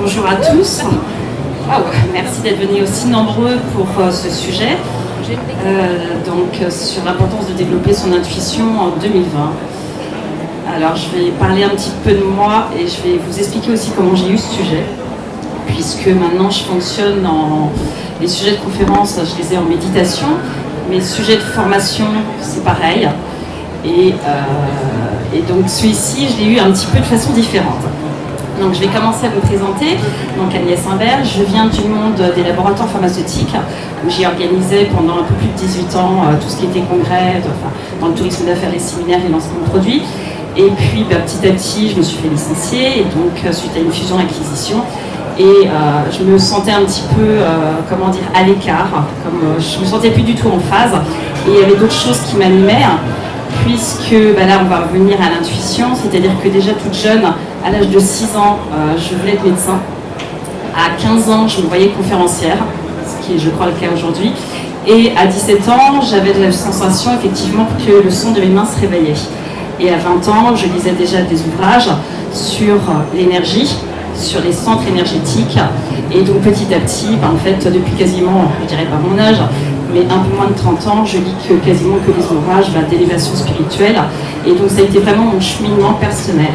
Bonjour à tous. Merci d'être venus aussi nombreux pour ce sujet. Sur l'importance de développer son intuition en 2020. Alors je vais parler un petit peu de moi et je vais vous expliquer aussi comment j'ai eu ce sujet, puisque maintenant je fonctionne les sujets de conférence, je les ai en méditation, mes sujets de formation c'est pareil, et donc celui-ci je l'ai eu un petit peu de façon différente. Donc je vais commencer à vous présenter. Donc Agnès Imbert, je viens du monde des laboratoires pharmaceutiques où j'ai organisé pendant un peu plus de 18 ans tout ce qui était congrès, dans le tourisme d'affaires, les séminaires, les lancements de produits. Et puis petit à petit, je me suis fait licencier et donc suite à une fusion-acquisition. Et je me sentais un petit peu, à l'écart, je me sentais plus du tout en phase. Et il y avait d'autres choses qui m'animaient, puisque là on va revenir à l'intuition, c'est-à-dire que déjà toute jeune, à l'âge de 6 ans, je voulais être médecin. À 15 ans, je me voyais conférencière, ce qui est, je crois, le cas aujourd'hui. Et à 17 ans, j'avais la sensation, effectivement, que le son de mes mains se réveillait. Et à 20 ans, je lisais déjà des ouvrages sur l'énergie, sur les centres énergétiques. Et donc, petit à petit, depuis quasiment, je dirais pas mon âge, mais un peu moins de 30 ans, je lis quasiment que des ouvrages d'élévation spirituelle. Et donc, ça a été vraiment mon cheminement personnel.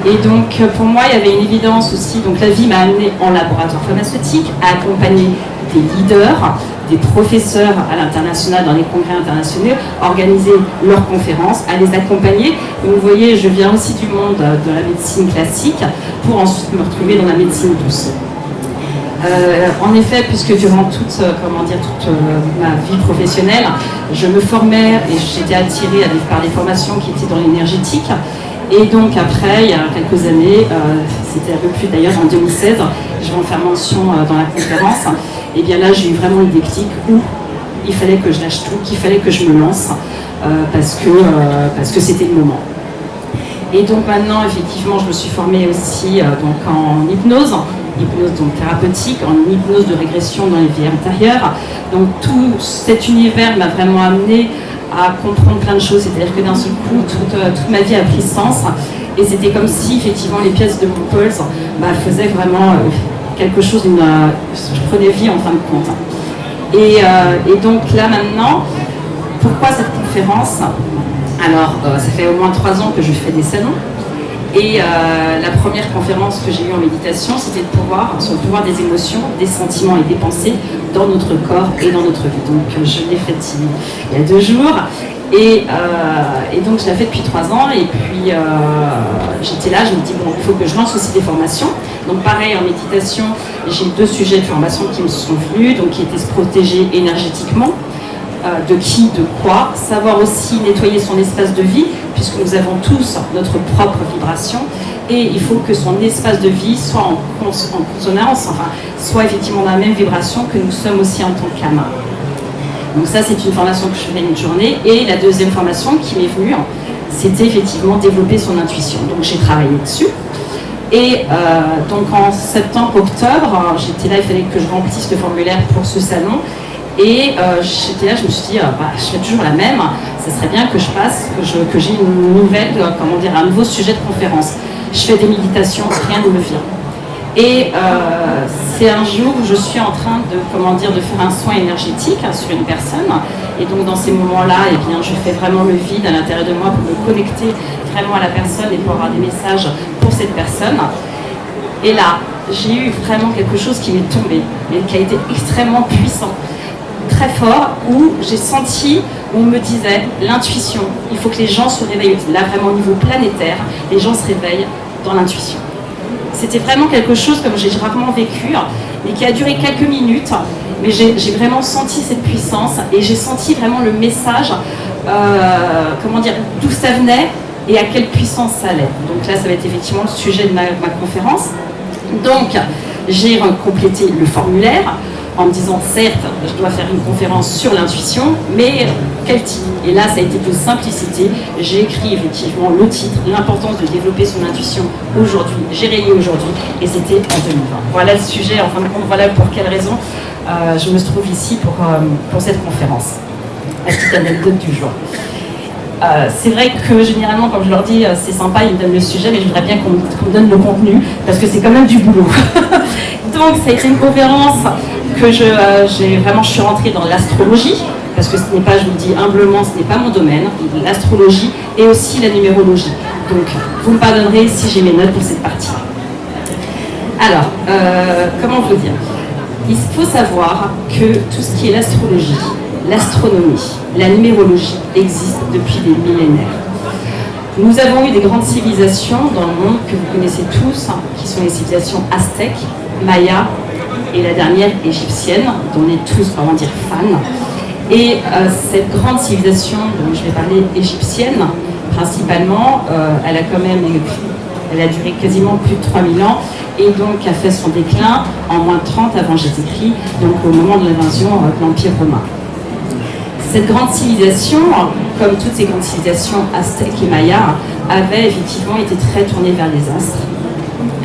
Et donc, pour moi, il y avait une évidence aussi. Donc, la vie m'a amenée en laboratoire pharmaceutique à accompagner des leaders, des professeurs à l'international, dans les congrès internationaux, à organiser leurs conférences, à les accompagner. Donc, vous voyez, je viens aussi du monde de la médecine classique pour ensuite me retrouver dans la médecine douce. En effet, puisque durant toute ma vie professionnelle, je me formais et j'étais attirée par des formations qui étaient dans l'énergétique. Et donc après, il y a quelques années, c'était un peu plus d'ailleurs en 2016, je vais en faire mention dans la conférence, et bien là j'ai eu vraiment le déclic où il fallait que je lâche tout, qu'il fallait que je me lance, parce que c'était le moment. Et donc maintenant, effectivement, je me suis formée aussi en hypnose donc thérapeutique, en hypnose de régression dans les vies antérieures. Donc tout cet univers m'a vraiment amenée à comprendre plein de choses, c'est-à-dire que d'un seul coup, toute ma vie a pris sens, et c'était comme si, effectivement, les pièces de mon puzzle faisaient vraiment quelque chose, je prenais vie en fin de compte. Et donc là, maintenant, pourquoi cette conférence ? Alors, ça fait au moins 3 ans que je fais des salons, et la première conférence que j'ai eue en méditation, c'était sur le pouvoir des émotions, des sentiments et des pensées dans notre corps et dans notre vie. Donc je l'ai faite il y a 2 jours, et donc je l'ai fait depuis 3 ans, et puis j'étais là, je me dis il faut que je lance aussi des formations. Donc pareil, en méditation, j'ai 2 sujets de formation qui me sont venus, donc qui étaient se protéger énergétiquement, de qui, de quoi, savoir aussi nettoyer son espace de vie, puisque nous avons tous notre propre vibration, et il faut que son espace de vie soit en consonance, soit effectivement dans la même vibration que nous sommes aussi en tant qu'âme. Donc ça, c'est une formation que je fais une journée, et la deuxième formation qui m'est venue, c'était effectivement développer son intuition. Donc j'ai travaillé dessus. Et donc en septembre-octobre, j'étais là, il fallait que je remplisse le formulaire pour ce salon. Et j'étais là, je me suis dit, je fais toujours la même, ça serait bien que je passe, que j'ai une nouvelle, un nouveau sujet de conférence. Je fais des méditations, rien ne me vient. Et c'est un jour où je suis en train de faire un soin énergétique sur une personne. Et donc dans ces moments-là, je fais vraiment le vide à l'intérieur de moi pour me connecter vraiment à la personne et pour avoir des messages pour cette personne. Et là, j'ai eu vraiment quelque chose qui m'est tombé, mais qui a été extrêmement puissant, très fort, où j'ai senti, où on me disait, l'intuition, il faut que les gens se réveillent. Là, vraiment au niveau planétaire, les gens se réveillent dans l'intuition. C'était vraiment quelque chose comme j'ai rarement vécu, mais qui a duré quelques minutes, mais j'ai vraiment senti cette puissance, et j'ai senti vraiment le message, d'où ça venait et à quelle puissance ça allait. Donc là, ça va être effectivement le sujet de ma conférence. Donc, j'ai complété le formulaire en me disant, certes, je dois faire une conférence sur l'intuition, mais quel titre ? Et là, ça a été de simplicité. J'ai écrit effectivement le titre, l'importance de développer son intuition aujourd'hui. J'ai rayé aujourd'hui, et c'était en 2020. Voilà le sujet, en fin de compte, voilà pour quelle raison je me trouve ici pour cette conférence. La petite anecdote du jour. C'est vrai que généralement, comme je leur dis, c'est sympa, ils me donnent le sujet, mais je voudrais bien qu'on me donne le contenu, parce que c'est quand même du boulot. Donc, ça a été une conférence que je suis rentrée dans l'astrologie, parce que ce n'est pas, je vous le dis humblement, ce n'est pas mon domaine, l'astrologie et aussi la numérologie. Donc, vous me pardonnerez si j'ai mes notes pour cette partie. Alors, comment vous dire ? Il faut savoir que tout ce qui est l'astrologie, l'astronomie, la numérologie existe depuis des millénaires. Nous avons eu des grandes civilisations dans le monde que vous connaissez tous, qui sont les civilisations aztèques, mayas et la dernière égyptienne, dont on est tous, comment dire, fans. Et cette grande civilisation, dont je vais parler égyptienne, principalement, elle a duré quasiment plus de 3000 ans et donc a fait son déclin en moins de 30 avant Jésus-Christ, donc au moment de l'invasion de l'Empire romain. Cette grande civilisation, comme toutes ces grandes civilisations aztèques et mayas, avait effectivement été très tournée vers les astres,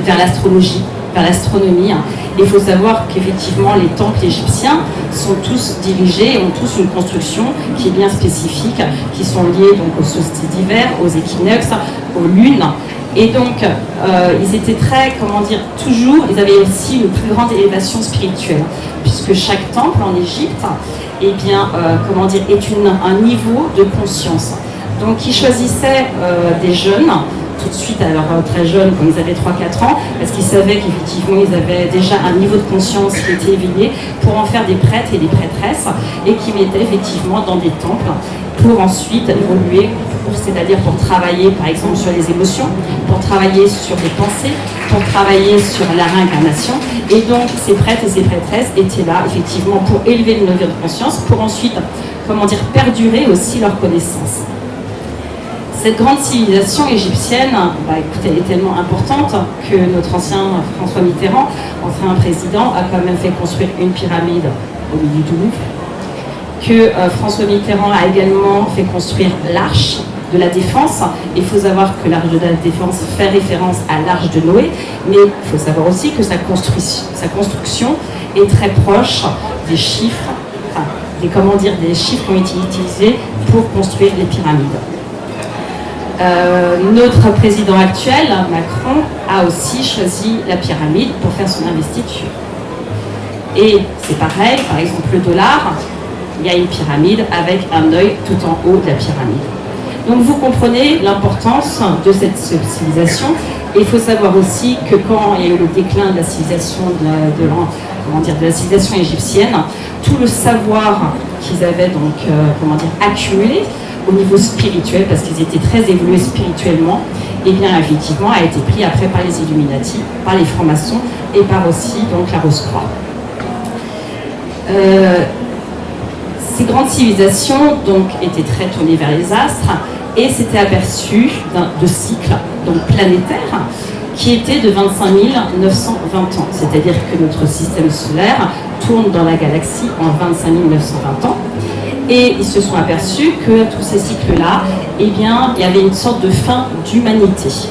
vers l'astrologie, vers l'astronomie. Il faut savoir qu'effectivement les temples égyptiens sont tous dirigés, ont tous une construction qui est bien spécifique, qui sont liés donc aux solstices d'hiver, aux équinoxes, aux lunes. Et donc, ils étaient très, ils avaient aussi une plus grande élévation spirituelle, puisque chaque temple en Égypte, est un niveau de conscience. Donc, ils choisissaient des jeunes, tout de suite, alors très jeunes, quand ils avaient 3-4 ans, parce qu'ils savaient qu'effectivement, ils avaient déjà un niveau de conscience qui était éveillé, pour en faire des prêtres et des prêtresses, et qui mettaient effectivement dans des temples, pour ensuite évoluer, c'est-à-dire pour travailler par exemple sur les émotions, pour travailler sur les pensées, pour travailler sur la réincarnation. Et donc ces prêtres et ces prêtresses étaient là effectivement pour élever le niveau de conscience, pour ensuite, perdurer aussi leurs connaissances. Cette grande civilisation égyptienne, elle est tellement importante que notre ancien François Mitterrand, ancien président, a quand même fait construire une pyramide au milieu du Louvre, que François Mitterrand a également fait construire l'Arche de la Défense. Il faut savoir que l'Arche de la Défense fait référence à l'Arche de Noé, mais il faut savoir aussi que sa construction est très proche des chiffres, des chiffres qui ont été utilisés pour construire les pyramides. Notre président actuel, Macron, a aussi choisi la pyramide pour faire son investiture. Et c'est pareil, par exemple le dollar, il y a une pyramide avec un œil tout en haut de la pyramide. Donc vous comprenez l'importance de cette civilisation. Et il faut savoir aussi que quand il y a eu le déclin de la civilisation de la civilisation égyptienne, tout le savoir qu'ils avaient accumulé au niveau spirituel, parce qu'ils étaient très évolués spirituellement, et bien effectivement a été pris après par les Illuminati, par les francs-maçons et par aussi donc la Rose-Croix. Ces grandes civilisations donc étaient très tournées vers les astres et s'étaient aperçues de cycles donc planétaires qui étaient de 25 920 ans, c'est-à-dire que notre système solaire tourne dans la galaxie en 25 920 ans. Et ils se sont aperçus que tous ces cycles-là, il y avait une sorte de fin d'humanité. Ce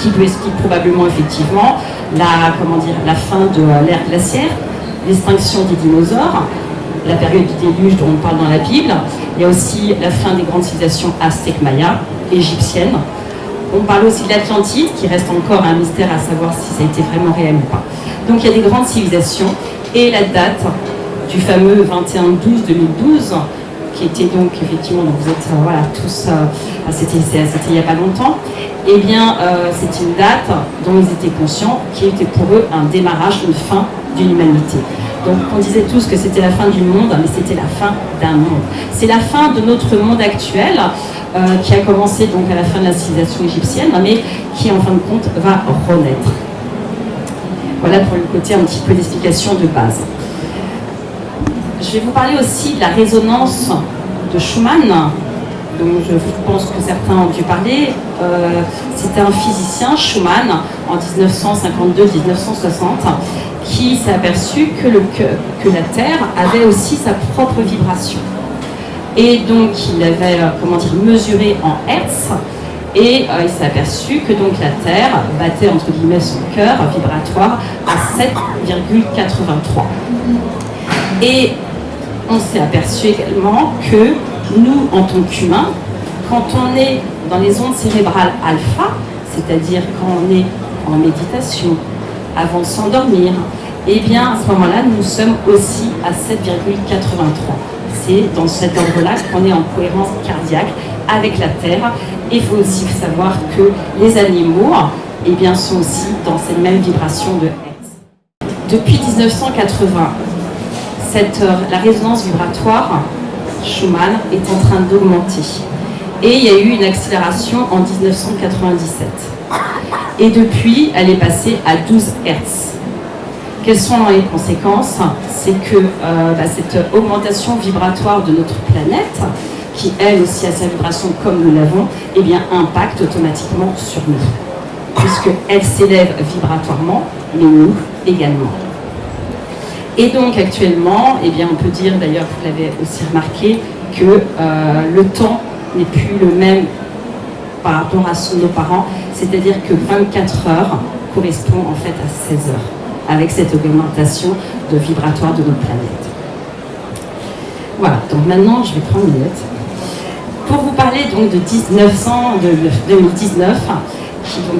qui lui explique probablement effectivement la fin de l'ère glaciaire, l'extinction des dinosaures, la période du déluge dont on parle dans la Bible. Il y a aussi la fin des grandes civilisations aztèques, mayas, égyptiennes. On parle aussi de l'Atlantide, qui reste encore un mystère à savoir si ça a été vraiment réel ou pas. Donc il y a des grandes civilisations, et la date du fameux 21/12/2012, qui était donc effectivement, donc vous êtes tous, c'était il n'y a pas longtemps, c'est une date dont ils étaient conscients, qui était pour eux un démarrage, une fin d'une humanité. Donc on disait tous que c'était la fin du monde, mais c'était la fin d'un monde. C'est la fin de notre monde actuel, qui a commencé donc à la fin de la civilisation égyptienne, mais qui en fin de compte va renaître. Voilà pour le côté un petit peu d'explication de base. Je vais vous parler aussi de la résonance de Schumann, dont je pense que certains ont dû parler. C'était un physicien, Schumann, en 1952-1960, qui s'est aperçu que la Terre avait aussi sa propre vibration. Et donc, il avait mesuré en Hertz, et il s'est aperçu que donc la Terre battait entre guillemets son cœur vibratoire à 7,83. Et on s'est aperçu également que nous, en tant qu'humains, quand on est dans les ondes cérébrales alpha, c'est-à-dire quand on est en méditation, avant de s'endormir, eh bien, à ce moment-là, nous sommes aussi à 7,83. C'est dans cet ordre-là qu'on est en cohérence cardiaque avec la Terre. Et il faut aussi savoir que les animaux, eh bien, sont aussi dans cette même vibration de Hertz. Depuis 1980, la résonance vibratoire Schumann est en train d'augmenter. Et il y a eu une accélération en 1997. Et depuis, elle est passée à 12 Hertz. Quelles sont les conséquences? C'est que cette augmentation vibratoire de notre planète, qui elle aussi a sa vibration comme nous l'avons, eh bien, impacte automatiquement sur nous. Puisqu'elle s'élève vibratoirement, mais nous également. Et donc actuellement, eh bien, on peut dire, d'ailleurs vous l'avez aussi remarqué, que le temps n'est plus le même par rapport à nos parents, c'est-à-dire que 24 heures correspond en fait à 16 heures, avec cette augmentation de vibratoire de notre planète. Voilà, donc maintenant je vais prendre une note. Pour vous parler donc de 2019,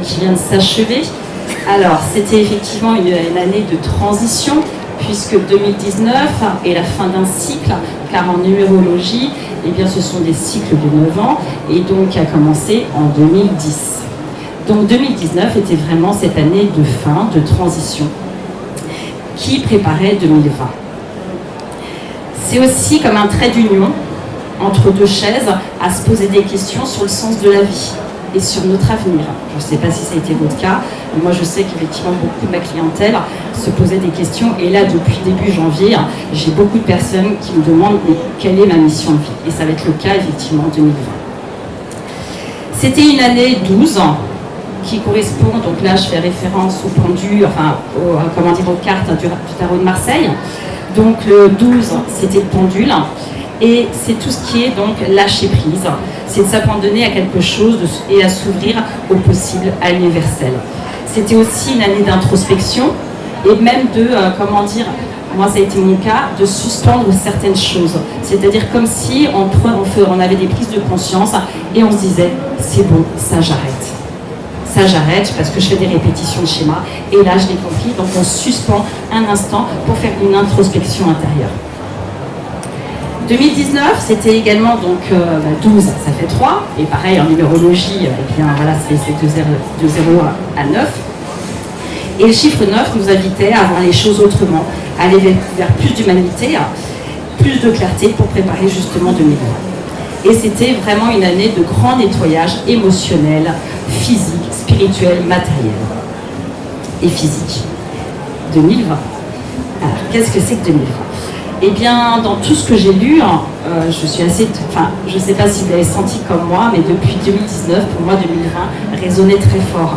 qui vient de s'achever, alors c'était effectivement une année de transition, puisque 2019 est la fin d'un cycle, car en numérologie, eh bien, ce sont des cycles de 9 ans, et donc qui a commencé en 2010. Donc 2019 était vraiment cette année de fin, de transition, qui préparait 2020. C'est aussi comme un trait d'union entre deux chaises à se poser des questions sur le sens de la vie et sur notre avenir. Je ne sais pas si ça a été votre cas, mais moi je sais qu'effectivement beaucoup de ma clientèle se posait des questions, et là depuis début janvier, j'ai beaucoup de personnes qui me demandent quelle est ma mission de vie, et ça va être le cas effectivement en 2020. C'était une année 12 qui correspond, donc là je fais référence au pendu, aux cartes du tarot de Marseille. Donc le 12 c'était le pendule. Et c'est tout ce qui est donc lâcher prise, c'est de s'abandonner à quelque chose et à s'ouvrir au possible, à l'universel. C'était aussi une année d'introspection et même de, moi ça a été mon cas, de suspendre certaines choses. C'est-à-dire comme si on avait des prises de conscience et on se disait c'est bon, ça j'arrête. Ça j'arrête parce que je fais des répétitions de schémas et là je l'ai compris, donc on suspend un instant pour faire une introspection intérieure. 2019, c'était également donc 12, ça fait 3, et pareil en numérologie, eh bien voilà, c'est de 0 à 9. Et le chiffre 9 nous invitait à voir les choses autrement, à aller vers plus d'humanité, plus de clarté pour préparer justement 2020. Et c'était vraiment une année de grand nettoyage émotionnel, physique, spirituel, matériel et physique. 2020. Alors, qu'est-ce que c'est que 2020 ? Eh bien, dans tout ce que j'ai lu, je suis je ne sais pas si vous l'avez senti comme moi, mais depuis 2019, pour moi, 2020 résonnait très fort.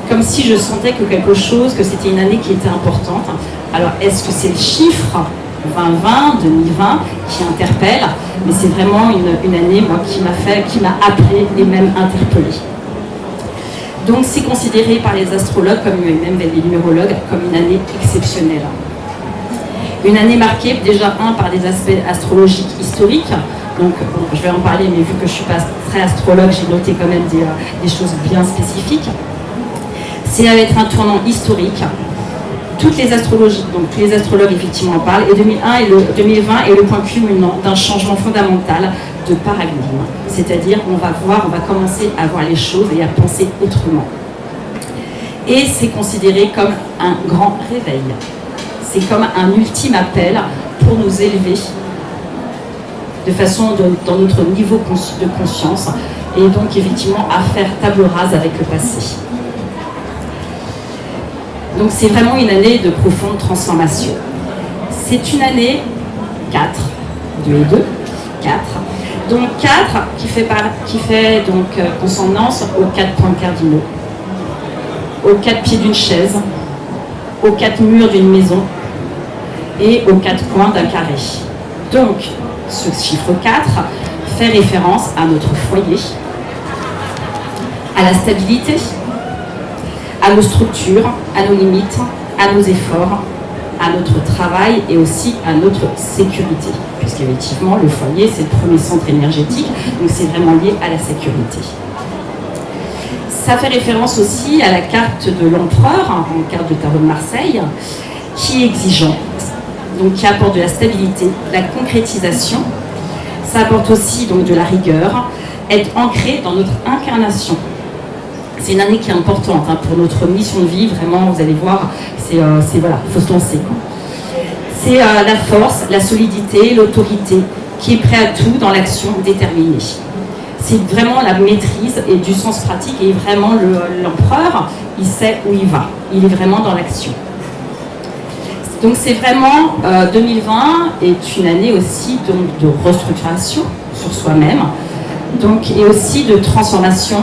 Comme si je sentais que c'était une année qui était importante. Alors, est-ce que c'est le chiffre 2020, 2020 qui interpelle? Mais c'est vraiment une année, moi, qui m'a appelée et même interpellée. Donc, c'est considéré par les astrologues, comme même les numérologues, comme une année exceptionnelle. Une année marquée déjà par des aspects astrologiques historiques, donc je vais en parler, mais vu que je ne suis pas très astrologue, j'ai noté quand même des choses bien spécifiques. Ça va être un tournant historique. Tous les astrologues effectivement en parlent, et 2020 est le point culminant d'un changement fondamental de paradigme. C'est-à-dire on va commencer à voir les choses et à penser autrement. Et c'est considéré comme un grand réveil. C'est comme un ultime appel pour nous élever de façon dans notre niveau de conscience, et donc effectivement à faire table rase avec le passé. Donc c'est vraiment une année de profonde transformation. C'est une année 4, 2 et 2, 4. Donc 4 qui fait consonance aux 4 points cardinaux, aux 4 pieds d'une chaise, aux 4 murs d'une maison et aux 4 coins d'un carré. Donc ce chiffre 4 fait référence à notre foyer, à la stabilité, à nos structures, à nos limites, à nos efforts, à notre travail et aussi à notre sécurité, puisqu'effectivement, le foyer, c'est le premier centre énergétique, donc c'est vraiment lié à la sécurité. Ça fait référence aussi à la carte de l'empereur, une carte de tarot de Marseille, qui est exigeante, donc qui apporte de la stabilité, de la concrétisation. Ça apporte aussi donc de la rigueur, être ancré dans notre incarnation. C'est une année qui est importante pour notre mission de vie, vraiment, vous allez voir, c'est voilà, il faut se lancer. C'est la force, la solidité, l'autorité, qui est prêt à tout dans l'action déterminée. C'est vraiment la maîtrise et du sens pratique, et vraiment l'empereur, il sait où il va, il est vraiment dans l'action. Donc c'est vraiment 2020 est une année aussi donc, de restructuration sur soi-même, donc, et aussi de transformation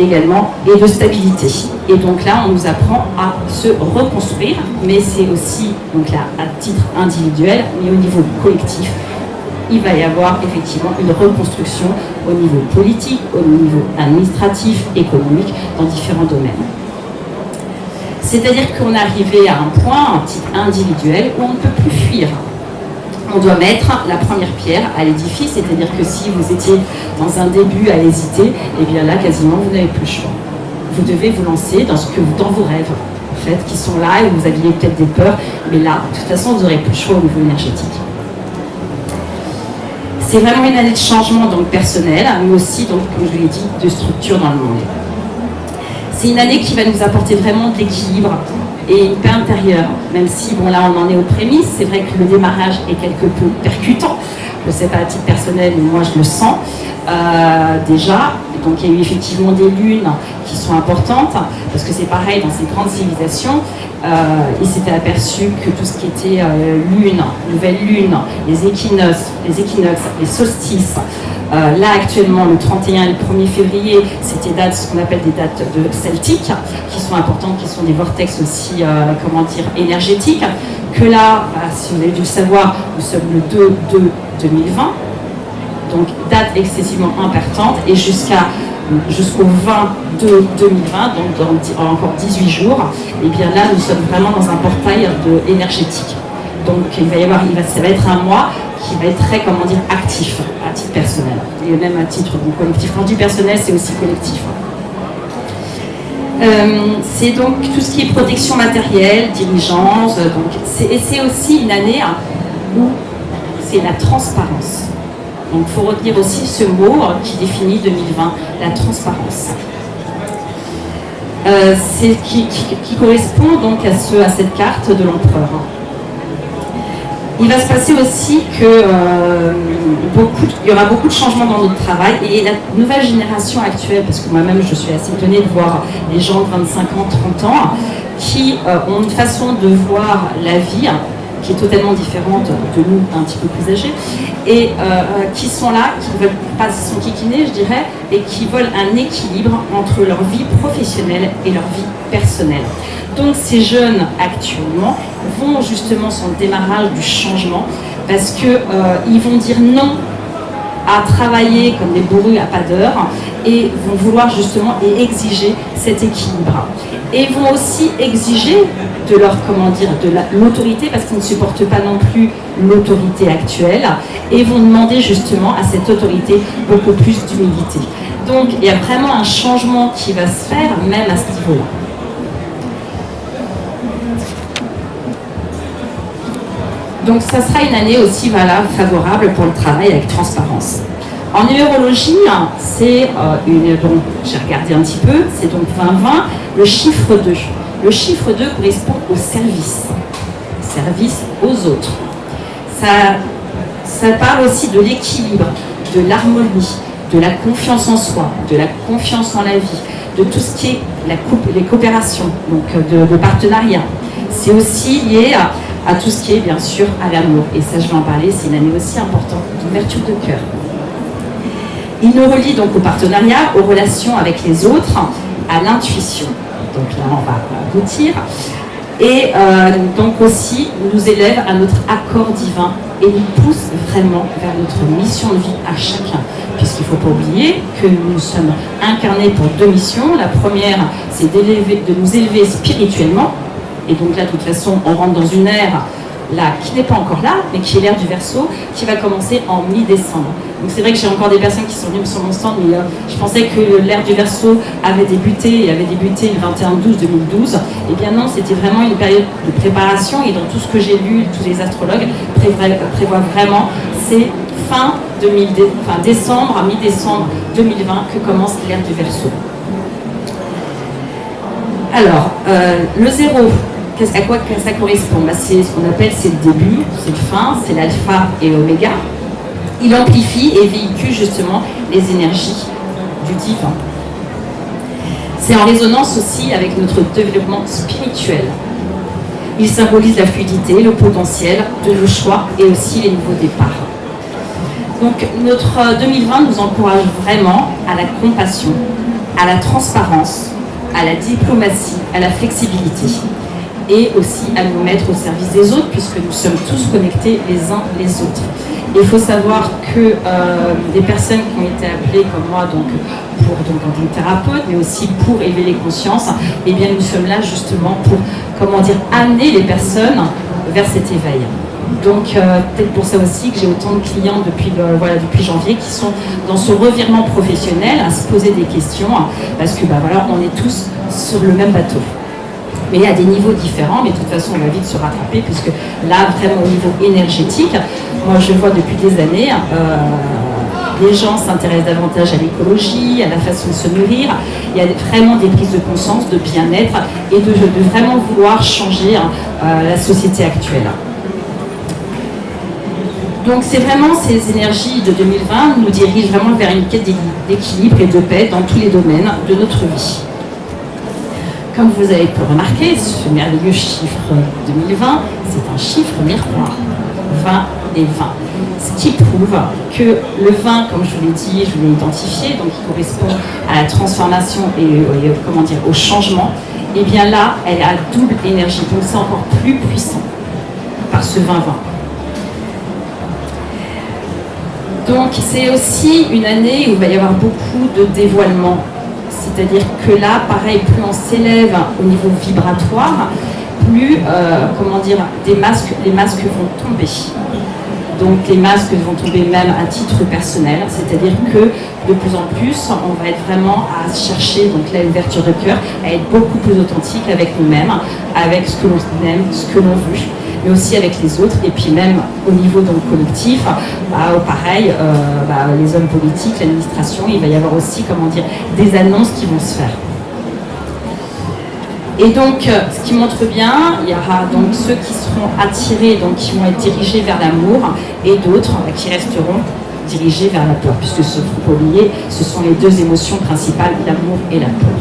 également et de stabilité. Et donc là on nous apprend à se reconstruire, mais c'est aussi donc là à titre individuel, mais au niveau collectif. Il va y avoir effectivement une reconstruction au niveau politique, au niveau administratif, économique, dans différents domaines. C'est-à-dire qu'on est arrivé à un point, un type individuel, où on ne peut plus fuir. On doit mettre la première pierre à l'édifice, c'est-à-dire que si vous étiez dans un début à hésiter, et bien là, quasiment, vous n'avez plus le choix. Vous devez vous lancer dans vos rêves, en fait, qui sont là, et vous aviez peut-être des peurs, mais là, de toute façon, vous n'aurez plus le choix au niveau énergétique. C'est vraiment une année de changement donc personnel, mais aussi, donc, comme je l'ai dit, de structure dans le monde. C'est une année qui va nous apporter vraiment de l'équilibre et une paix intérieure, même si, bon là, on en est aux prémices. C'est vrai que le démarrage est quelque peu percutant. Je ne sais pas à titre personnel, mais moi, je le sens déjà. Donc, il y a eu effectivement des lunes qui sont importantes, parce que c'est pareil dans ces grandes civilisations. Ils s'étaient aperçus que tout ce qui était lune, nouvelle lune, les équinoxes, les solstices, là actuellement le 31 et le 1er février, c'était ce qu'on appelle des dates de celtiques, qui sont importantes, qui sont des vortex aussi, énergétiques, que là, si vous avez dû le savoir, nous sommes le 2/2/2020, donc date excessivement importante, et jusqu'au 20/2/2020, donc dans encore 18 jours, et bien là nous sommes vraiment dans un portail énergétique. Donc ça va être un mois qui va être très, actif à titre personnel, et même à titre collectif. Quand je dis personnel, c'est aussi collectif. C'est donc tout ce qui est protection matérielle, diligence, et c'est aussi une année où c'est la transparence. Donc il faut retenir aussi ce mot qui définit 2020, la transparence. C'est qui correspond donc à cette carte de l'empereur. Il va se passer aussi que il y aura beaucoup de changements dans notre travail, et la nouvelle génération actuelle, parce que moi-même je suis assez étonnée de voir les gens de 25 ans, 30 ans, qui ont une façon de voir la vie qui est totalement différente de nous, un petit peu plus âgés, et qui sont là, qui ne veulent pas, sont kikinés, je dirais, et qui veulent un équilibre entre leur vie professionnelle et leur vie personnelle. Donc ces jeunes actuellement vont justement sur le démarrage du changement, parce qu'ils vont dire non à travailler comme des bourrus à pas d'heure, et vont vouloir justement et exiger cet équilibre. Et vont aussi exiger de leur, de l'autorité, parce qu'ils ne supportent pas non plus l'autorité actuelle, et vont demander justement à cette autorité beaucoup plus d'humilité. Donc il y a vraiment un changement qui va se faire même à ce niveau-là. Donc ça sera une année aussi favorable pour le travail avec transparence. En numérologie, c'est donc j'ai regardé un petit peu, c'est donc 2020, le chiffre 2. Le chiffre 2 correspond au service aux autres. Ça parle aussi de l'équilibre, de l'harmonie, de la confiance en soi, de la confiance en la vie, de tout ce qui est les coopérations, donc de partenariat. C'est aussi lié à tout ce qui est bien sûr à l'amour. Et ça, je vais en parler, c'est une année aussi importante d'ouverture de cœur. Il nous relie donc au partenariat, aux relations avec les autres, à l'intuition. Donc là, on va aboutir. Et donc aussi, nous élève à notre accord divin et nous pousse vraiment vers notre mission de vie à chacun. Puisqu'il ne faut pas oublier que nous sommes incarnés pour deux missions. La première, c'est de nous élever spirituellement. Et donc là, de toute façon, on rentre dans une ère là, qui n'est pas encore là, mais qui est l'ère du Verseau, qui va commencer en mi-décembre. Donc c'est vrai que j'ai encore des personnes qui sont venues sur mon stand, mais je pensais que l'ère du Verseau avait débuté le 21-12-2012. Eh bien non, c'était vraiment une période de préparation, et dans tout ce que j'ai lu, tous les astrologues prévoient vraiment, c'est décembre, à mi-décembre 2020 que commence l'ère du Verseau. Alors, le 0, à quoi ça correspond? C'est ce qu'on appelle, c'est le début, c'est le fin, c'est l'alpha et l'oméga. Il amplifie et véhicule justement les énergies du divin. C'est en résonance aussi avec notre développement spirituel. Il symbolise la fluidité, le potentiel de nos choix et aussi les nouveaux départs. Donc notre 2020 nous encourage vraiment à la compassion, à la transparence, à la diplomatie, à la flexibilité et aussi à nous mettre au service des autres puisque nous sommes tous connectés les uns les autres. Et il faut savoir que des personnes qui ont été appelées comme moi en tant que thérapeute, mais aussi pour éveiller les consciences, eh bien nous sommes là justement pour, amener les personnes vers cet éveil. Donc peut-être pour ça aussi que j'ai autant de clients depuis janvier qui sont dans ce revirement professionnel à se poser des questions parce que on est tous sur le même bateau. Mais à des niveaux différents, mais de toute façon on va vite se rattraper puisque là vraiment au niveau énergétique, moi je vois depuis des années les gens s'intéressent davantage à l'écologie, à la façon de se nourrir. Il y a vraiment des prises de conscience, de bien-être et de vraiment vouloir changer la société actuelle. Donc c'est vraiment ces énergies de 2020 nous dirigent vraiment vers une quête d'équilibre et de paix dans tous les domaines de notre vie. Comme vous avez pu remarquer, ce merveilleux chiffre 2020, c'est un chiffre miroir, 20 et 20. Ce qui prouve que le 20, comme je vous l'ai dit, je l'ai identifié, donc qui correspond à la transformation et au changement, et bien là, elle a double énergie, donc c'est encore plus puissant par ce 20-20. Donc c'est aussi une année où il va y avoir beaucoup de dévoilement. C'est-à-dire que là, pareil, plus on s'élève au niveau vibratoire, plus, les masques vont tomber. Donc les masques vont tomber même à titre personnel, c'est-à-dire que de plus en plus, on va être vraiment à chercher donc là l'ouverture de cœur, à être beaucoup plus authentique avec nous-mêmes, avec ce que l'on aime, ce que l'on veut, mais aussi avec les autres, et puis même au niveau donc collectif, pareil, les hommes politiques, l'administration, il va y avoir aussi des annonces qui vont se faire. Et donc, ce qui montre bien, il y aura donc ceux qui seront attirés, donc qui vont être dirigés vers l'amour, et d'autres qui resteront dirigés vers la peur, puisque ce qu'il faut oublier, ce sont les deux émotions principales, l'amour et la peur.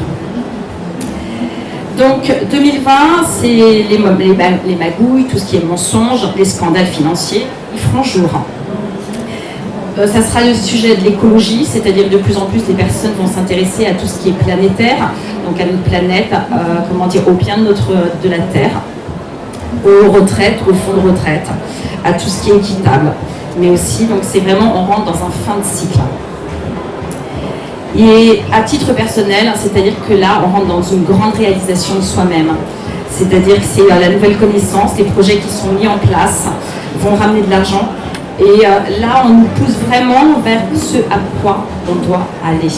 Donc 2020, c'est les magouilles, tout ce qui est mensonge, les scandales financiers, ils feront jour. Ça sera le sujet de l'écologie, c'est-à-dire de plus en plus les personnes vont s'intéresser à tout ce qui est planétaire, donc à notre planète, au bien de la Terre, aux retraites, aux fonds de retraite, à tout ce qui est équitable. Mais aussi, donc c'est vraiment, on rentre dans un fin de cycle. Et à titre personnel, c'est-à-dire que là, on rentre dans une grande réalisation de soi-même. C'est-à-dire que c'est la nouvelle connaissance, les projets qui sont mis en place vont ramener de l'argent. Et là, on nous pousse vraiment vers ce à quoi on doit aller,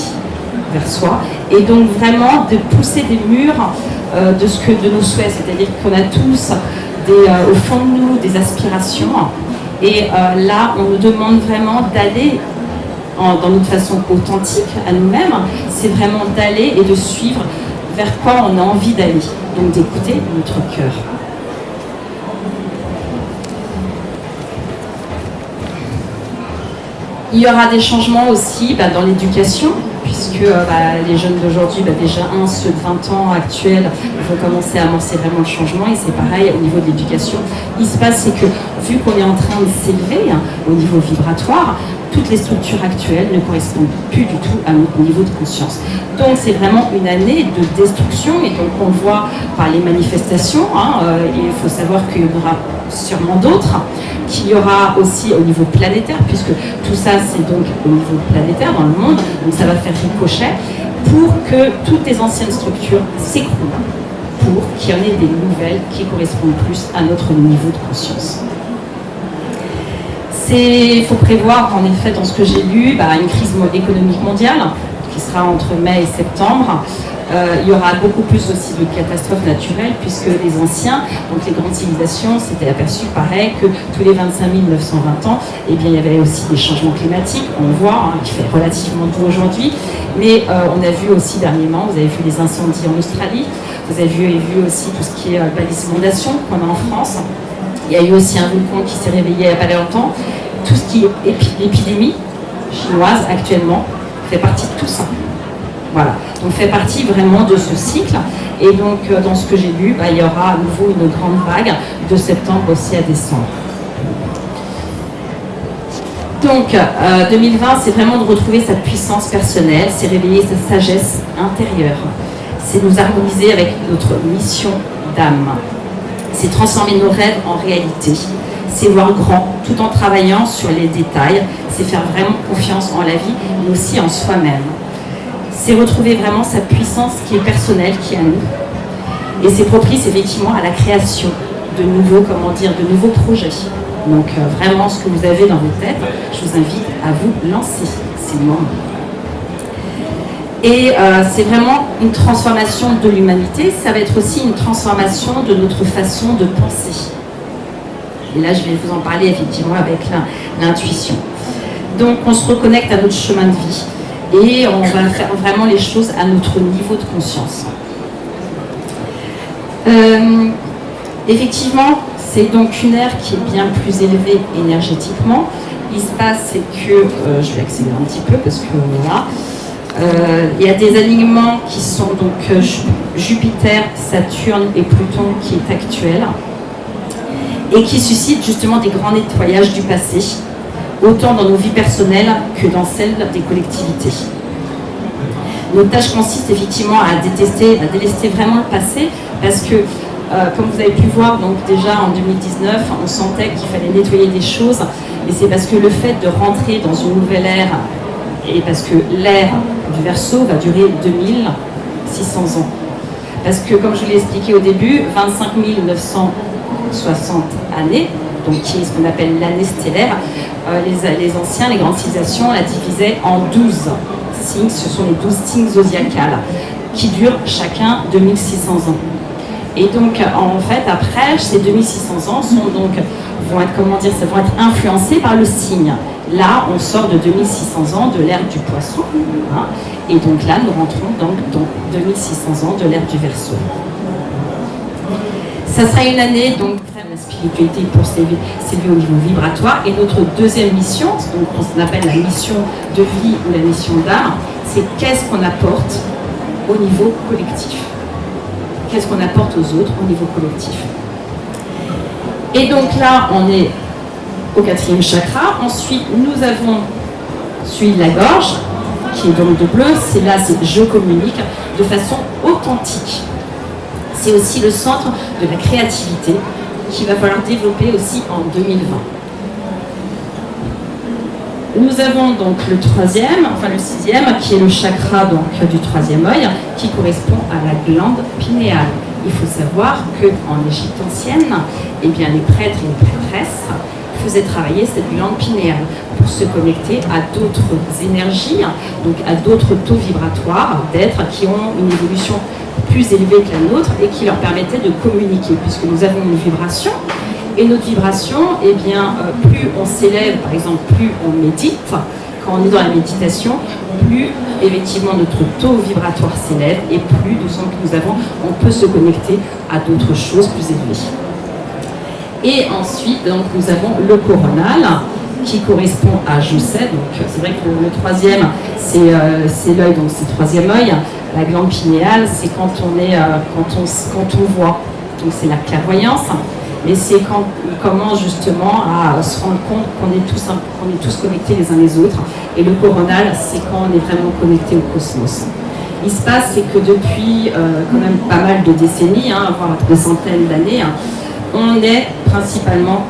vers soi. Et donc vraiment de pousser des murs de nos souhaits. C'est-à-dire qu'on a tous au fond de nous des aspirations. Et là, on nous demande vraiment d'aller dans notre façon authentique à nous-mêmes, c'est vraiment d'aller et de suivre vers quoi on a envie d'aller. Donc d'écouter notre cœur. Il y aura des changements aussi dans l'éducation, puisque les jeunes d'aujourd'hui, déjà ceux de 20 ans actuels, vont commencer à amorcer vraiment le changement, et c'est pareil au niveau de l'éducation. Il se passe, c'est que vu qu'on est en train de s'élever au niveau vibratoire, toutes les structures actuelles ne correspondent plus du tout à notre niveau de conscience. Donc c'est vraiment une année de destruction, et donc on le voit par les manifestations. Il faut savoir qu'il y en aura sûrement d'autres, qu'il y aura aussi au niveau planétaire, puisque tout ça c'est donc au niveau planétaire dans le monde, donc ça va faire ricochet pour que toutes les anciennes structures s'écroulent, pour pour qu'il y en ait des nouvelles qui correspondent plus à notre niveau de conscience. Il faut prévoir, en effet, dans ce que j'ai lu, une crise économique mondiale qui sera entre mai et septembre. Il y aura beaucoup plus aussi de catastrophes naturelles, puisque les anciens, donc les grandes civilisations, s'étaient aperçus, pareil, que tous les 25 920 ans, il y avait aussi des changements climatiques. On le voit, qui fait relativement doux aujourd'hui. Mais on a vu aussi dernièrement, vous avez vu les incendies en Australie, vous avez vu aussi tout ce qui est les inondations qu'on a en France. Il y a eu aussi un volcan qui s'est réveillé il n'y a pas longtemps. Tout ce qui est l'épidémie chinoise actuellement fait partie de tout ça. Voilà, donc fait partie vraiment de ce cycle. Et donc dans ce que j'ai lu, il y aura à nouveau une grande vague de septembre aussi à décembre. Donc 2020, c'est vraiment de retrouver sa puissance personnelle, c'est réveiller sa sagesse intérieure, c'est nous harmoniser avec notre mission d'âme, c'est transformer nos rêves en réalité, c'est voir grand tout en travaillant sur les détails, c'est faire vraiment confiance en la vie, mais aussi en soi-même. C'est retrouver vraiment sa puissance qui est personnelle, qui est à nous. Et c'est propice effectivement à la création de nouveaux projets. Donc vraiment ce que vous avez dans vos têtes, je vous invite à vous lancer. C'est le moment. Et c'est vraiment une transformation de l'humanité, ça va être aussi une transformation de notre façon de penser. Et là, je vais vous en parler effectivement avec l'intuition. Donc, on se reconnecte à notre chemin de vie et on va faire vraiment les choses à notre niveau de conscience. Effectivement, c'est donc une ère qui est bien plus élevée énergétiquement. Il se passe, c'est que, je vais accélérer un petit peu parce que voilà, il y a des alignements qui sont donc Jupiter, Saturne et Pluton qui est actuel et qui suscite justement des grands nettoyages du passé, autant dans nos vies personnelles que dans celles des collectivités. Notre tâche consiste effectivement à délester vraiment le passé, parce que, comme vous avez pu voir, donc déjà en 2019, on sentait qu'il fallait nettoyer des choses, et c'est parce que le fait de rentrer dans une nouvelle ère, et parce que l'ère du Verseau va durer 2600 ans. Parce que, comme je vous l'ai expliqué au début, 25 960 années, donc qui est ce qu'on appelle l'année stellaire, les anciens, les grandes civilisations la divisaient en 12 signes, ce sont les 12 signes zodiacales, qui durent chacun 2600 ans. Et donc, en fait, après, ces 2600 ans vont être influencés par le signe. Là, on sort de 2600 ans de l'ère du Poisson, et donc là, nous rentrons donc dans 2600 ans de l'ère du Verseau. Ça sera une année donc la spiritualité pour s'élever au niveau vibratoire. Et notre deuxième mission, donc on appelle la mission de vie ou la mission d'art, c'est qu'est-ce qu'on apporte au niveau collectif. Qu'est-ce qu'on apporte aux autres au niveau collectif. Et donc là, on est au 4e chakra. Ensuite, nous avons celui de la gorge, qui est donc de bleu. C'est je communique de façon authentique. C'est aussi le centre de la créativité qu'il va falloir développer aussi en 2020. Nous avons donc le 6e, qui est le chakra donc, du 3e œil, qui correspond à la glande pinéale. Il faut savoir qu'en Égypte ancienne, les prêtres et les prêtresses faisaient travailler cette glande pinéale pour se connecter à d'autres énergies, donc à d'autres taux vibratoires d'êtres qui ont une évolution plus élevée que la nôtre et qui leur permettait de communiquer, puisque nous avons une vibration, et notre vibration, plus on s'élève, par exemple, plus on médite, quand on est dans la méditation, plus effectivement notre taux vibratoire s'élève et plus de son que nous avons, on peut se connecter à d'autres choses plus élevées. Et ensuite, donc, nous avons le coronal, qui correspond à Joset. Donc c'est vrai que le 3e, c'est l'œil, donc c'est le 3e œil. La glande pinéale, c'est quand on voit, donc c'est la clairvoyance, mais c'est comment justement à se rendre compte qu'on est tous connectés les uns les autres. Et le coronal, c'est quand on est vraiment connecté au cosmos. Il se passe, c'est que depuis quand même pas mal de décennies, voire des centaines d'années, on est principalement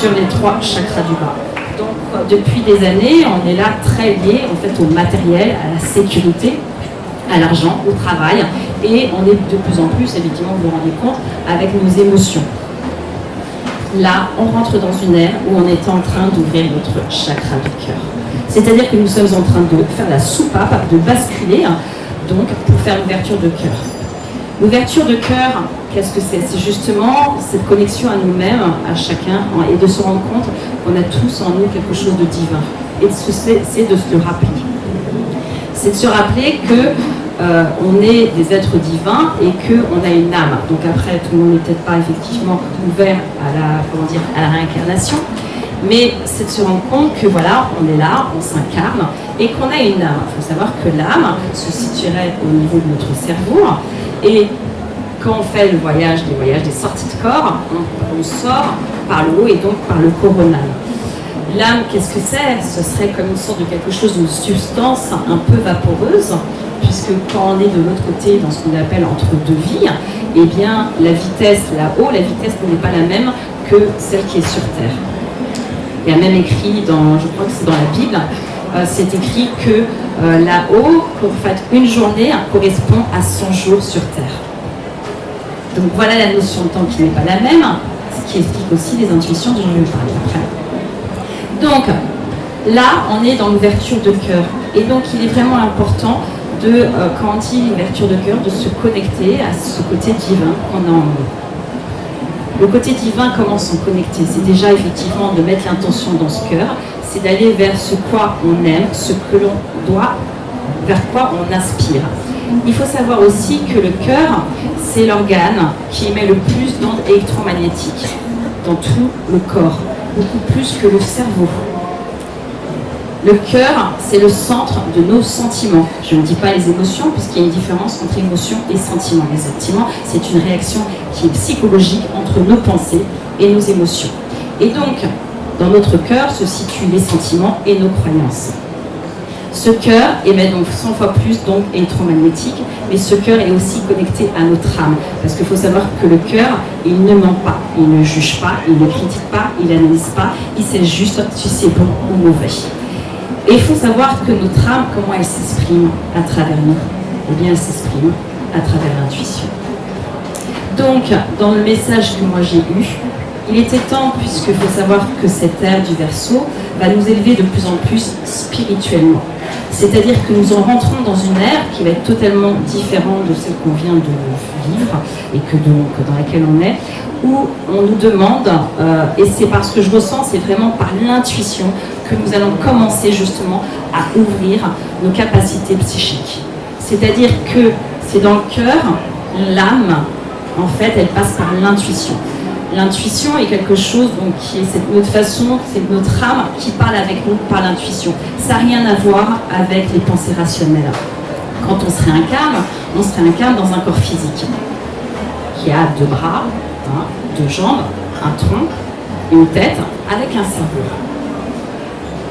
sur les 3 chakras du bas. Donc depuis des années, on est là très lié en fait au matériel, à la sécurité, à l'argent, au travail, et on est de plus en plus, effectivement, vous vous rendez compte, avec nos émotions. Là, on rentre dans une ère où on est en train d'ouvrir notre chakra du cœur. C'est-à-dire que nous sommes en train de faire la soupape, de basculer, donc, pour faire l'ouverture de cœur. L'ouverture de cœur, qu'est-ce que c'est? C'est justement cette connexion à nous-mêmes, à chacun, et de se rendre compte qu'on a tous en nous quelque chose de divin. Et c'est de se le rappeler. C'est de se rappeler que on est des êtres divins et qu'on a une âme. Donc après, tout le monde n'est peut-être pas effectivement ouvert à la réincarnation, mais c'est de se rendre compte que voilà, on est là, on s'incarne et qu'on a une âme. Il faut savoir que l'âme se situerait au niveau de notre cerveau et quand on fait des voyages, des sorties de corps, on sort par le haut et donc par le coronal. L'âme, qu'est-ce que c'est? Ce serait comme une sorte de quelque chose, une substance un peu vaporeuse, puisque quand on est de l'autre côté, dans ce qu'on appelle entre deux vies, eh bien, la vitesse là-haut, la vitesse n'est pas la même que celle qui est sur Terre. Il y a même écrit, je crois que c'est dans la Bible, c'est écrit que là-haut, en fait, une journée correspond à 100 jours sur Terre. Donc voilà la notion de temps qui n'est pas la même, ce qui explique aussi les intuitions dont je vais vous parler après. Donc, là, on est dans l'ouverture de cœur. Et donc, il est vraiment important quand on dit l'ouverture de cœur, de se connecter à ce côté divin qu'on a en nous. Le côté divin, comment s'en connecter? C'est déjà effectivement de mettre l'intention dans ce cœur, c'est d'aller vers ce quoi on aime, ce que l'on doit, vers quoi on aspire. Il faut savoir aussi que le cœur, c'est l'organe qui émet le plus d'ondes électromagnétiques dans tout le corps, beaucoup plus que le cerveau. Le cœur, c'est le centre de nos sentiments. Je ne dis pas les émotions, puisqu'il y a une différence entre émotion et sentiment. Les sentiments, c'est une réaction qui est psychologique entre nos pensées et nos émotions. Et donc, dans notre cœur se situent les sentiments et nos croyances. Ce cœur émet donc 100 fois plus d'ondes électromagnétiques, mais ce cœur est aussi connecté à notre âme. Parce qu'il faut savoir que le cœur, il ne ment pas, il ne juge pas, il ne critique pas, il n'analyse pas, il sait juste si c'est bon ou mauvais. Et il faut savoir que notre âme, comment elle s'exprime à travers nous? Eh bien, elle s'exprime à travers l'intuition. Donc, dans le message que moi j'ai eu, il était temps, puisqu'il faut savoir que cette ère du Verseau va nous élever de plus en plus spirituellement. C'est-à-dire que nous en rentrons dans une ère qui va être totalement différente de celle qu'on vient de vivre et dans laquelle on est, où on nous demande, et c'est parce que je ressens, c'est vraiment par l'intuition que nous allons commencer justement à ouvrir nos capacités psychiques. C'est-à-dire que c'est dans le cœur, l'âme, en fait, elle passe par l'intuition. L'intuition est quelque chose donc, qui est notre façon, c'est notre âme qui parle avec nous par l'intuition. Ça n'a rien à voir avec les pensées rationnelles. Quand on se réincarne dans un corps physique qui a 2 bras, 2 jambes, un tronc, une tête, avec un cerveau.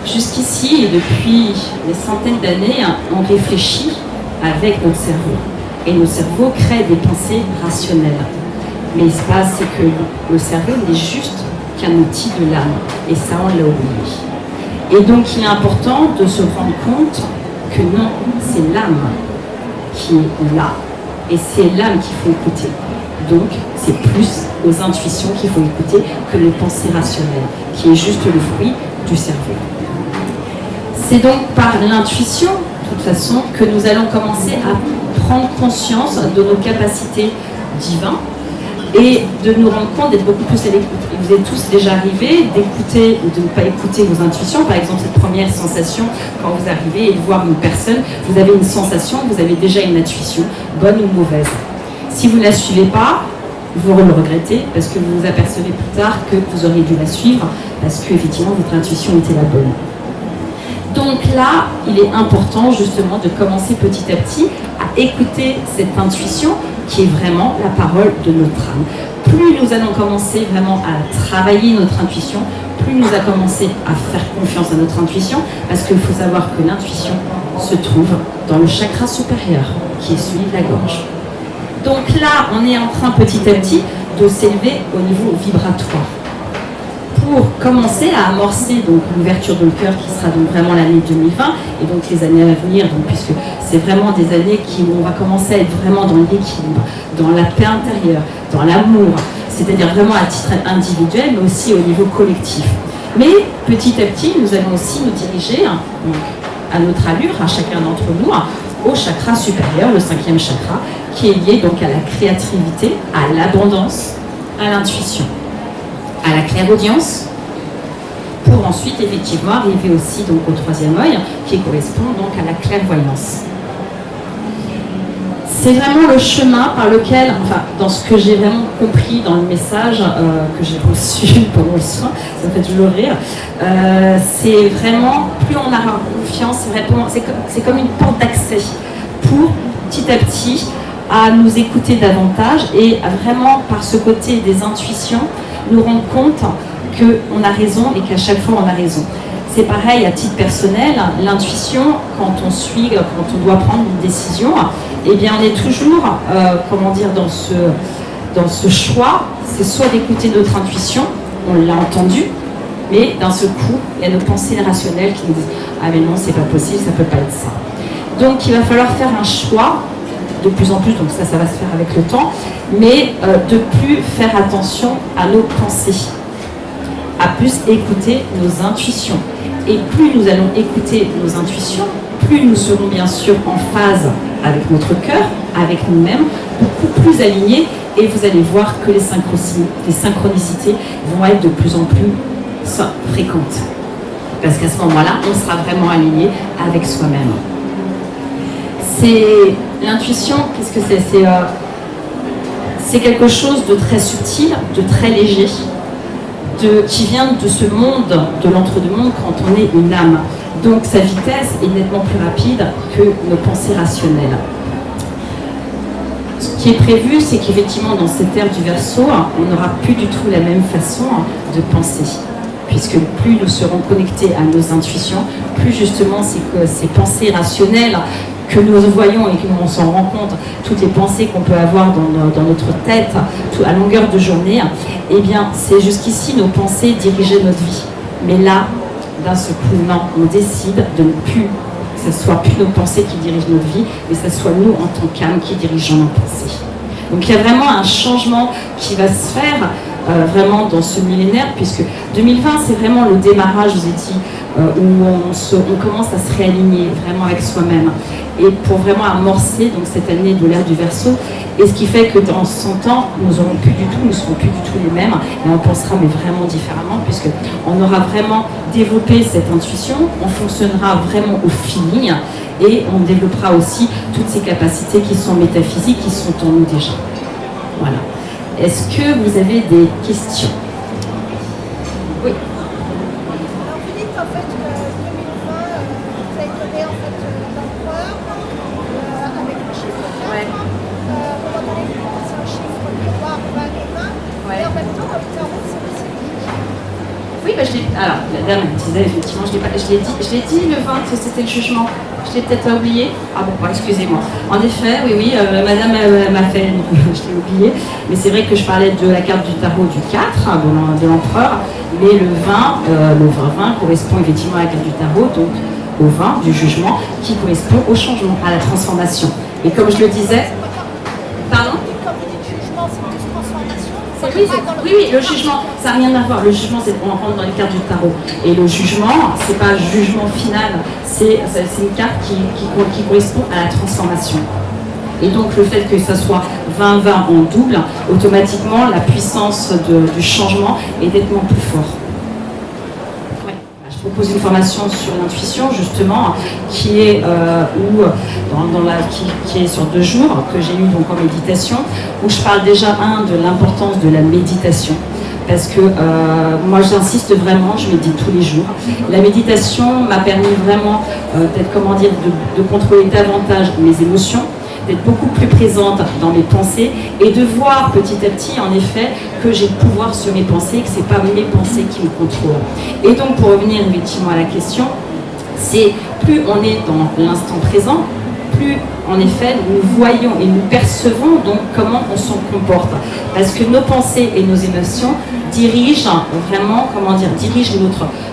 Jusqu'ici, et depuis des centaines d'années, on réfléchit avec notre cerveau. Et nos cerveaux créent des pensées rationnelles. Mais ce qui se passe, c'est que le cerveau n'est juste qu'un outil de l'âme. Et ça, on l'a oublié. Et donc, il est important de se rendre compte que non, c'est l'âme qui est là. Et c'est l'âme qu'il faut écouter. Donc, c'est plus aux intuitions qu'il faut écouter que les pensées rationnelles, qui est juste le fruit du cerveau. C'est donc par l'intuition, de toute façon, que nous allons commencer à prendre conscience de nos capacités divines et de nous rendre compte d'être beaucoup plus à l'écoute. Et vous êtes tous déjà arrivés d'écouter ou de ne pas écouter vos intuitions. Par exemple, cette première sensation, quand vous arrivez et de voir une personne, vous avez une sensation, vous avez déjà une intuition, bonne ou mauvaise. Si vous ne la suivez pas, vous le regrettez parce que vous vous apercevez plus tard que vous auriez dû la suivre parce que effectivement votre intuition était la bonne. Donc là, il est important justement de commencer petit à petit à écouter cette intuition qui est vraiment la parole de notre âme. Plus nous allons commencer vraiment à travailler notre intuition, plus nous allons commencer à faire confiance à notre intuition, parce qu'il faut savoir que l'intuition se trouve dans le chakra supérieur, qui est celui de la gorge. Donc là, on est en train petit à petit de s'élever au niveau vibratoire. pour commencer à amorcer donc l'ouverture de le cœur qui sera donc vraiment l'année 2020 et donc les années à venir, donc, puisque c'est vraiment des années où on va commencer à être vraiment dans l'équilibre, dans la paix intérieure, dans l'amour, c'est-à-dire vraiment à titre individuel mais aussi au niveau collectif. Mais petit à petit, nous allons aussi nous diriger donc, à notre allure, à chacun d'entre nous, au chakra supérieur, le 5e chakra, qui est lié donc à la créativité, à l'abondance, à l'intuition, à la clairaudience, pour ensuite effectivement arriver aussi donc au 3e œil, qui correspond donc à la clairvoyance. C'est vraiment le chemin par lequel, enfin, dans ce que j'ai vraiment compris dans le message que j'ai reçu pendant le soin, ça me fait toujours rire, c'est vraiment, plus on aura confiance, c'est comme une porte d'accès pour, petit à petit, à nous écouter davantage et à vraiment, par ce côté des intuitions, nous rendre compte qu'on a raison et qu'à chaque fois on a raison. C'est pareil à titre personnel, l'intuition, quand on doit prendre une décision, eh bien on est toujours, dans ce choix, c'est soit d'écouter notre intuition, on l'a entendu, mais d'un seul coup, il y a nos pensées rationnelles qui nous disent « Ah mais non, c'est pas possible, ça peut pas être ça ». Donc il va falloir faire un choix, de plus en plus, donc ça va se faire avec le temps, mais de plus faire attention à nos pensées, à plus écouter nos intuitions. Et plus nous allons écouter nos intuitions, plus nous serons bien sûr en phase avec notre cœur, avec nous-mêmes, beaucoup plus alignés, et vous allez voir que les synchronicités vont être de plus en plus fréquentes. Parce qu'à ce moment-là, on sera vraiment aligné avec soi-même. L'intuition, qu'est-ce que c'est? C'est quelque chose de très subtil, de très léger, qui vient de ce monde, de l'entre-deux-mondes, quand on est une âme. Donc sa vitesse est nettement plus rapide que nos pensées rationnelles. Ce qui est prévu, c'est qu'effectivement, dans cette ère du Verseau, on n'aura plus du tout la même façon de penser. Puisque plus nous serons connectés à nos intuitions, plus justement ces pensées rationnelles que nous voyons et que nous on s'en rend compte, toutes les pensées qu'on peut avoir dans notre tête à longueur de journée, eh bien c'est jusqu'ici nos pensées dirigeaient notre vie. Mais là, d'un seul coup, non, on décide de ne plus, que ce soit plus nos pensées qui dirigent notre vie, mais que ce soit nous en tant qu'âme qui dirigeons nos pensées. Donc il y a vraiment un changement qui va se faire vraiment dans ce millénaire, puisque 2020 c'est vraiment le démarrage, je vous ai dit, où on commence à se réaligner vraiment avec soi-même et pour vraiment amorcer donc cette année de l'ère du Verseau, et ce qui fait que dans 100 ans nous ne serons plus du tout les mêmes et on pensera mais vraiment différemment, puisque on aura vraiment développé cette intuition, on fonctionnera vraiment au feeling et on développera aussi toutes ces capacités qui sont métaphysiques, qui sont en nous déjà. Voilà. Est-ce que vous avez des questions? Oui. Alors vous dites en fait que 2020, vous avez donné en fait l'empereur avec le chiffre 4. Ouais. À un moment donné, vous pensez un chiffre miroir 20 et 20. Ouais. Et en même temps, en fait, c'est cyclique. Oui, alors la dame disait effectivement, je l'ai dit le 20 que c'était le jugement. Je l'ai peut-être oublié. Ah bon, excusez-moi. En effet, oui, madame m'a fait, je l'ai oublié. Mais c'est vrai que je parlais de la carte du tarot du 4, de l'empereur. Mais le 20 correspond effectivement à la carte du tarot, donc au 20 du jugement, qui correspond au changement, à la transformation. Et comme je le disais, pardon ? Quand vous dites jugement, c'est plus transformation. Oui, le jugement, ça n'a rien à voir. Le jugement, c'est on rentre dans les cartes du tarot. Et le jugement, c'est pas un jugement final, c'est une carte qui correspond à la transformation. Et donc le fait que ça soit 20-20 en double, automatiquement, la puissance du changement est nettement plus forte. Je propose une formation sur l'intuition, justement, qui est, qui est sur 2 jours, que j'ai eu donc en méditation, où je parle déjà, de l'importance de la méditation. Parce que moi j'insiste vraiment, je médite tous les jours. La méditation m'a permis vraiment de contrôler davantage mes émotions, d'être beaucoup plus présente dans mes pensées et de voir petit à petit en effet que j'ai le pouvoir sur mes pensées, que ce n'est pas mes pensées qui me contrôlent. Et donc pour revenir effectivement à la question, c'est plus on est dans l'instant présent, plus, en effet, nous voyons et nous percevons donc comment on se comporte. Parce que nos pensées et nos émotions dirigent vraiment, dirigent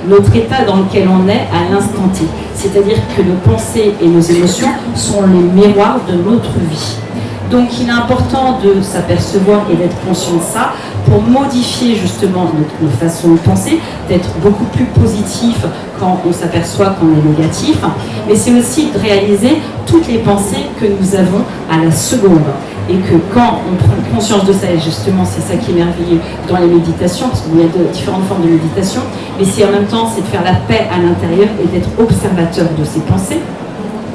notre état dans lequel on est à l'instant T. C'est-à-dire que nos pensées et nos émotions sont les miroirs de notre vie. Donc il est important de s'apercevoir et d'être conscient de ça pour modifier justement notre façon de penser, d'être beaucoup plus positif quand on s'aperçoit qu'on est négatif, mais c'est aussi de réaliser toutes les pensées que nous avons à la seconde. Et que quand on prend conscience de ça, et justement c'est ça qui est merveilleux dans les méditations, parce qu'il y a différentes formes de méditation, mais c'est en même temps c'est de faire la paix à l'intérieur et d'être observateur de ces pensées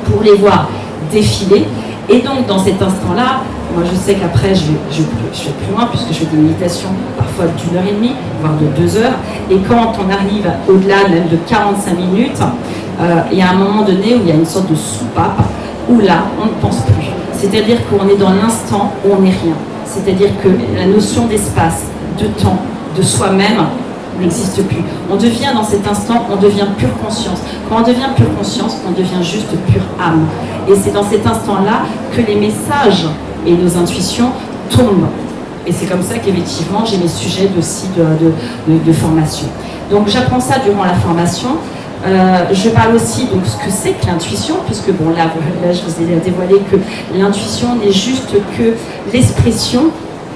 pour les voir défiler. Et donc dans cet instant-là, moi je sais qu'après je vais plus loin puisque je fais des méditations parfois d'1h30, voire de 2 heures. Et quand on arrive au-delà même de 45 minutes, il y a un moment donné où il y a une sorte de soupape où là on ne pense plus. C'est-à-dire qu'on est dans l'instant où on n'est rien. C'est-à-dire que la notion d'espace, de temps, de soi-même n'existe plus. On devient dans cet instant, on devient pure conscience. Quand on devient pure conscience, on devient juste pure âme. Et c'est dans cet instant-là que les messages et nos intuitions tombent. Et c'est comme ça qu'effectivement, j'ai mes sujets aussi de formation. Donc j'apprends ça durant la formation. Je parle aussi donc ce que c'est que l'intuition, puisque bon là je vous ai dévoilé que l'intuition n'est juste que l'expression,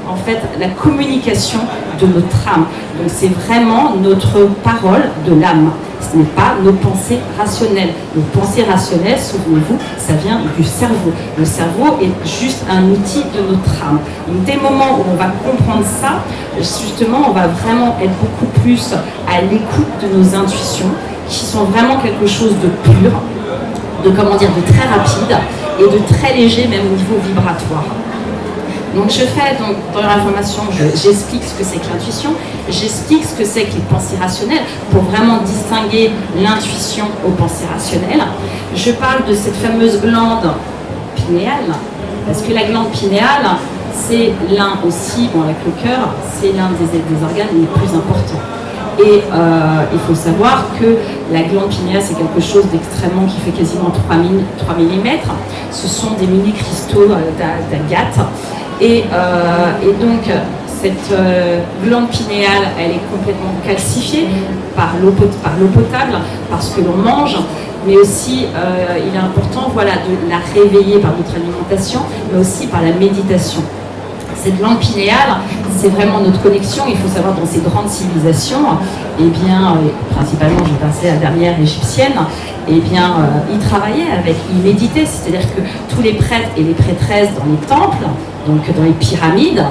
en fait, la communication de notre âme. Donc c'est vraiment notre parole de l'âme. Ce n'est pas nos pensées rationnelles. Nos pensées rationnelles, souvenez-vous, ça vient du cerveau. Le cerveau est juste un outil de notre âme. Donc, des moments où on va comprendre ça, justement, on va vraiment être beaucoup plus à l'écoute de nos intuitions, qui sont vraiment quelque chose de pur, de très rapide et de très léger, même au niveau vibratoire. Donc je fais, dans la formation, j'explique ce que c'est que l'intuition, j'explique ce que c'est que les pensées rationnelles, pour vraiment distinguer l'intuition aux pensées rationnelles. Je parle de cette fameuse glande pinéale, parce que la glande pinéale, c'est l'un aussi, avec le cœur, c'est l'un des organes les plus importants. Et il faut savoir que la glande pinéale, c'est quelque chose d'extrêmement qui fait quasiment 3 mm. Ce sont des mini-cristaux d'agate. Et donc, cette glande pinéale, elle est complètement calcifiée par l'eau potable, parce que l'on mange, mais aussi, il est important de la réveiller par notre alimentation, mais aussi par la méditation. Cette glande pinéale, c'est vraiment notre connexion. Il faut savoir, dans ces grandes civilisations, principalement, je vais passer à la dernière égyptienne, ils travaillaient ils méditaient, c'est-à-dire que tous les prêtres et les prêtresses dans les temples, donc dans les pyramides,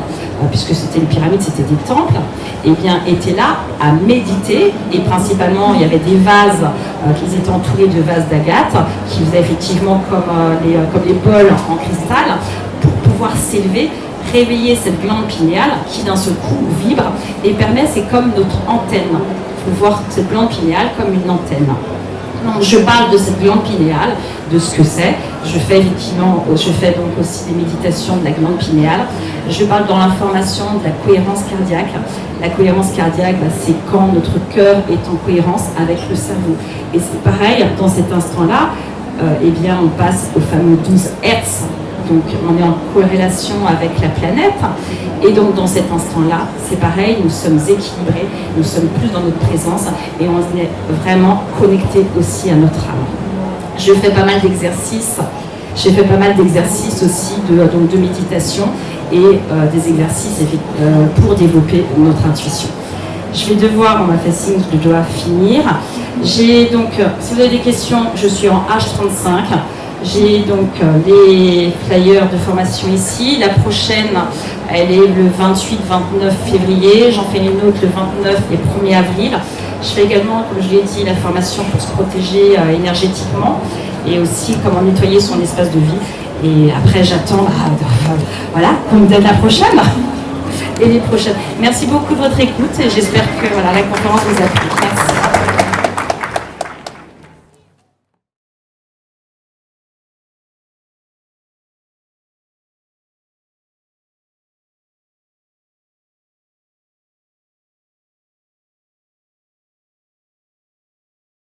puisque c'était les pyramides, c'était des temples, étaient là à méditer, et principalement, il y avait des vases, qui étaient entourés de vases d'agate, qui faisaient effectivement comme les bols en cristal, pour pouvoir s'élever, réveiller cette glande pinéale qui d'un seul coup vibre et c'est comme notre antenne. Il faut voir cette glande pinéale comme une antenne. Donc je parle de cette glande pinéale, de ce que c'est. Je fais donc aussi des méditations de la glande pinéale. Je parle dans l'information de la cohérence cardiaque. La cohérence cardiaque, c'est quand notre cœur est en cohérence avec le cerveau. Et c'est pareil, dans cet instant-là, on passe au fameux 12 Hertz. Donc on est en corrélation avec la planète, et donc dans cet instant-là, c'est pareil, nous sommes équilibrés, nous sommes plus dans notre présence, et on est vraiment connecté aussi à notre âme. Je fais pas mal d'exercices, aussi de méditation, et des exercices pour développer notre intuition. Je vais devoir, on m'a fait signe que je dois finir. J'ai donc, si vous avez des questions, je suis en H35. J'ai donc les flyers de formation ici. La prochaine, elle est le 28-29 février. J'en fais une autre le 29 et 1er avril. Je fais également, comme je l'ai dit, la formation pour se protéger énergétiquement et aussi comment nettoyer son espace de vie. Et après, j'attends qu'on me donne la prochaine et les prochaines. Merci beaucoup de votre écoute et j'espère que la conférence vous a plu. Merci.